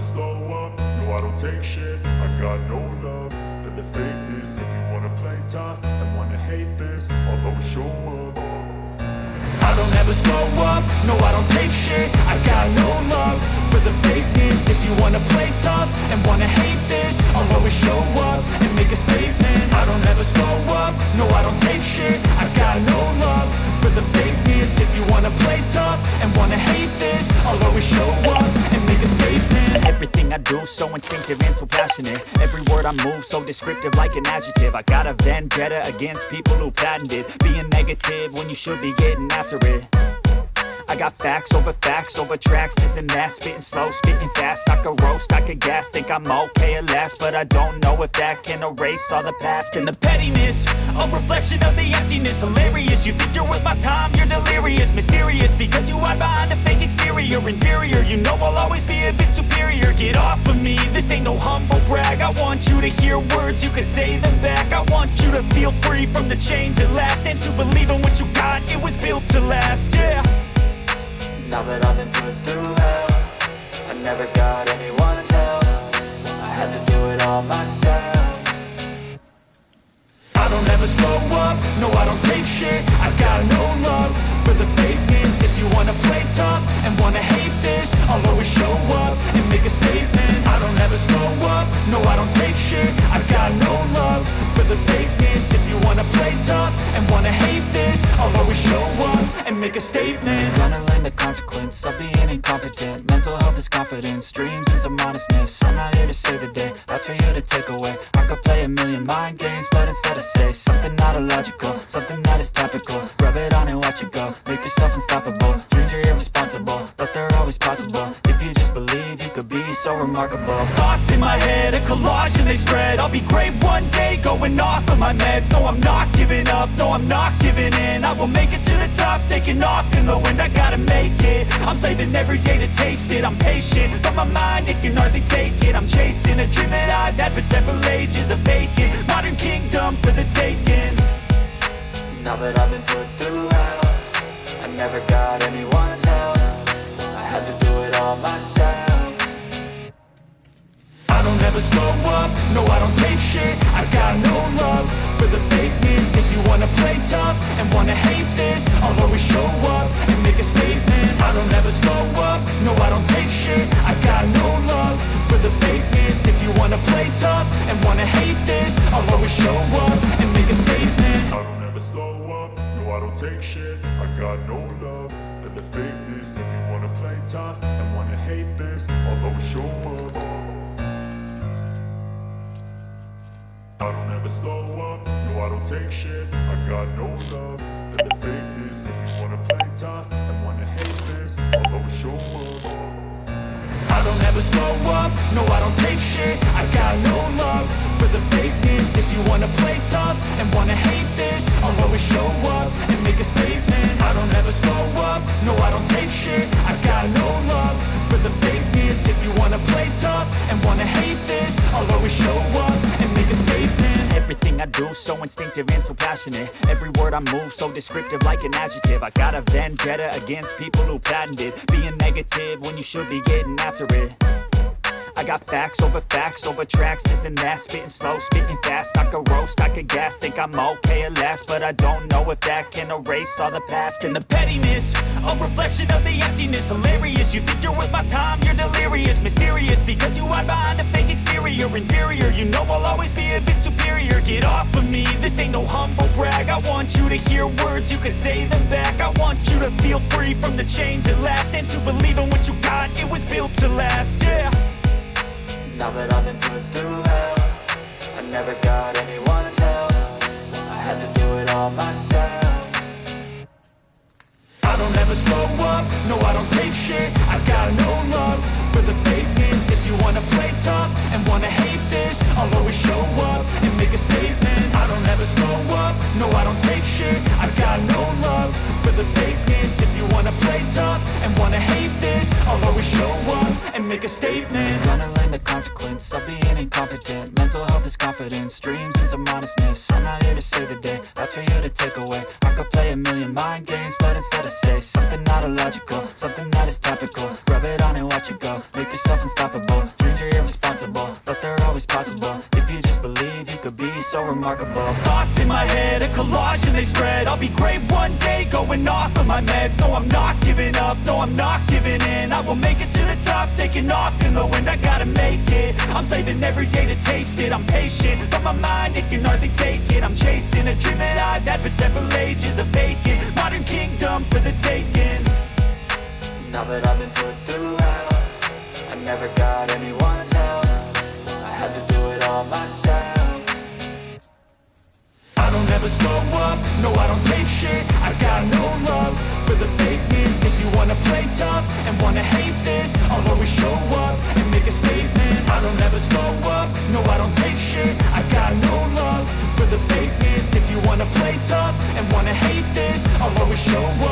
slow up, no I don't take shit. I got no love for the fakeness. If you wanna play tough and wanna hate this, I'll always show up. I don't ever slow up, no I don't take shit. I got no love for the fakeness. If you wanna play tough and wanna hate this, I'll always show up and make a statement. I don't ever slow up, no I don't take shit. I got no love for the fakeness. If you wanna play tough and wanna hate this, I'll always show up and make a statement. Everything I do so instinctive and so passionate. Every word I move so descriptive like an adjective. I got a vendetta against people who patented being negative when you should be getting after it. I got facts over tracks, this and that. Spitting slow, spitting fast, I could roast, I could gas. Think I'm okay at last, but I don't know if that can erase all the past. And the pettiness, a reflection of the emptiness. Hilarious, you think you're worth my time, you're delirious. Mysterious, because you hide behind a fake exterior. Inferior, you know I'll always be a bit superior. Get off of me, this ain't no humble brag. I want you to hear words, you can say them back. I want you to feel free from the chains at last, and to believe in what you got, it was built to last, yeah. Now that I've been put through hell, I never got anyone's help. I had to do it all myself. I don't ever slow up, no I don't take shit. I got no love for the fakeness. If you wanna play tough and wanna hate this, I'll always show up and make a statement. I don't ever slow up, no I don't take shit. I got no love for the fakeness. If you wanna play tough and wanna hate this, I'll always show up and make a statement. Gonna learn the consequence of being incompetent. Mental health is confidence, dreams and some honestness. I'm not here to save the day, that's for you to take away. I could play a million mind games, but instead I say something not illogical, something that is topical. Rub it on and watch it go, make yourself unstoppable. Dreams are irresponsible, but they're always possible. If you just believe, you could be so remarkable. Thoughts in my head, a collage and they spread. I'll be great one day, going off of my meds. No, I'm not giving up, no, I'm not giving in. I will make it to the top, taking off in the wind. I gotta make it, I'm saving every day to taste it. I'm patient, but my mind, it can hardly take it. I'm chasing a dream that I've had for several ages. A vacant, modern kingdom for the taking. Now that I've been put through hell, I never got anyone's help. I had to do it all myself. I don't ever slow up, no I don't take shit. I got no love for the fakeness. If you wanna play tough and wanna hate this, I'll always show up and make a statement. I don't ever slow up, no I don't take shit. I got no love for the fakeness. If you wanna play tough and wanna hate this, I'll always show up and make a statement. I don't ever slow up, no I don't take shit. I got no love for the fakeness. If you wanna play tough and wanna hate this, I'll always show up. I don't ever slow up, no I don't take shit. I got no love for the fakeness. If you wanna play tough and wanna hate this, I'll always show up. I don't ever slow up, no I don't take shit. I got no love for the fakeness. If you wanna play tough and wanna hate this, I'll always show up and make a statement. I don't ever slow up, no I don't take shit. I got no love for the fakeness. If you wanna play tough and wanna hate this, I'll always show up and make a statement. Everything I do so instinctive and so passionate. Every word I move so descriptive like an adjective. I got a vendetta against people who patented being negative when you should be getting after it. I got facts over tracks, this and that. Spitting slow, spitting fast, I could roast, I could gas. Think I'm okay at last, but I don't know if that can erase all the past. And the pettiness, a reflection of the emptiness. Hilarious, you think you're worth my time, you're delirious. Mysterious, because you hide behind a fake exterior. Inferior, you know I'll always be a bit superior. Get off of me, this ain't no humble brag. I want you to hear words, you can say them back. I want you to feel free from the chains at last, and to believe in what you got, it was built to last, yeah. Now that I've been put through hell, I never got anyone's help. I had to do it all myself. I don't ever slow up, no I don't take shit. I got no love for the fakeness. If you wanna play tough and wanna hate this, I'll always show up and make a statement. I don't ever slow up, no I don't take shit. I got no love for the fakeness. If you wanna play tough and wanna hate this, I'll always show up and make a statement. Gonna learn the consequence of being incompetent. Mental health is confidence, dreams and some honestness. I'm not here to save the day, that's for you to take away. I could play a million mind games, but instead I say something not illogical, something that is topical. Rub it on and watch it go, make yourself unstoppable. Dreams are irresponsible, but they're always possible. If you just believe, you could be so remarkable. Thoughts in my head, a collage and they spread. I'll be great one day, going off of my meds. No, I'm not giving up, no, I'm not giving in. I will make it to the top, taking off in the wind. I gotta make it, I'm saving every day to taste it. I'm patient, but my mind, it can hardly take it. I'm chasing a dream that I've had for several ages. A vacant, modern kingdom for the taking. Now that I've been put through hell, I never got anyone's help. I had to do it all myself. I don't ever slow up, no I don't take shit. I got no love for the fakeness. If you wanna play tough and wanna hate this, I'll always show up and make a statement. I don't ever slow up, no I don't take shit. I got no love for the fakeness. If you wanna play tough and wanna hate this, I'll always show up